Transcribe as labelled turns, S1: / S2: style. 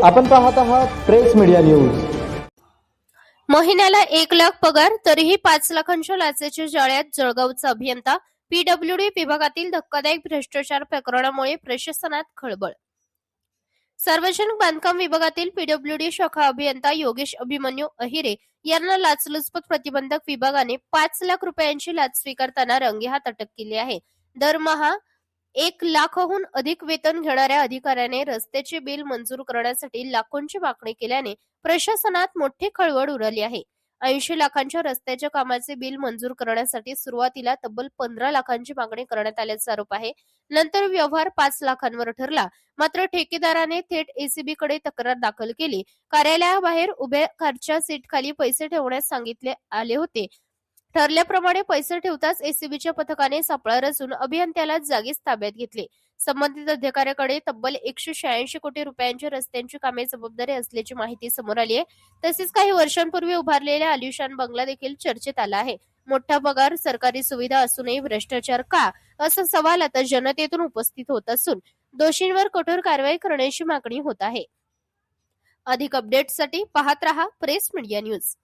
S1: आपण पाहत आहात प्रेस मीडिया न्यूज।
S2: महिन्याला 1 लाख पगार तरीही 5 लाखांच्या लाचेच्या जाळ्यात जळगावचा अभियंता। पीडब्ल्यूडी विभागातील धक्कादायक भ्रष्टाचार प्रकरणामुळे प्रशासनात खळबळ। सार्वजनिक बांधकाम विभागातील पीडब्ल्यूडी शाखा अभियंता योगेश अभिमन्यू अहिरे यांना लाचलुचपत प्रतिबंधक विभागाने 5 लाख रुपयांची लाच स्वीकारताना रंगेहात अटक केली आहे। दरमहा 1 लाखाहून अधिक वेतन घेणाऱ्या अधिकाऱ्याने रस्त्याचे बिल मंजूर करण्यासाठी लाखोंची मागणी केल्याने प्रशासनात मोठी खळबळ उडाली आहे। 80 लाखांच्या रस्त्याच्या कामाचे बिल मंजूर करण्यासाठी सुरुवातीला तब्बल 15 लाखांची मागणी करण्यात आल्याचा आरोप आहे। नंतर व्यवहार 5 लाखांवर ठरला। मात्र ठेकेदाराने थेट एसीबी कडे तक्रार दाखल केली। कार्यालयाबाहेर उभ्या कारच्या सीटखाली पैसे ठेवण्यास सांगितले आले होते। ठरल्याप्रमाणे पैसे ठेवताच एसीबीच्या पथकाने सापळा रचून अभियंत्याला जागीच ताब्यात घेतले। संबंधित अधिकाऱ्याकडे तब्बल 186 कोटी रुपयांची रस्त्यांची कामे जबाबदारी असल्याची माहिती समोर आली आहे। तसेच काही वर्षांपूर्वी उभारलेला आलिशान बंगला देखील चर्चेत आला आहे। मोठा पगार, सरकारी सुविधा असूनही भ्रष्टाचार का, असा सवाल आता जनतेतून उपस्थित होत असून दोषींवर कठोर कारवाई करण्याची मागणी होत आहे। अधिक अपडेट्ससाठी पाहत रहा प्रेस मीडिया न्यूज।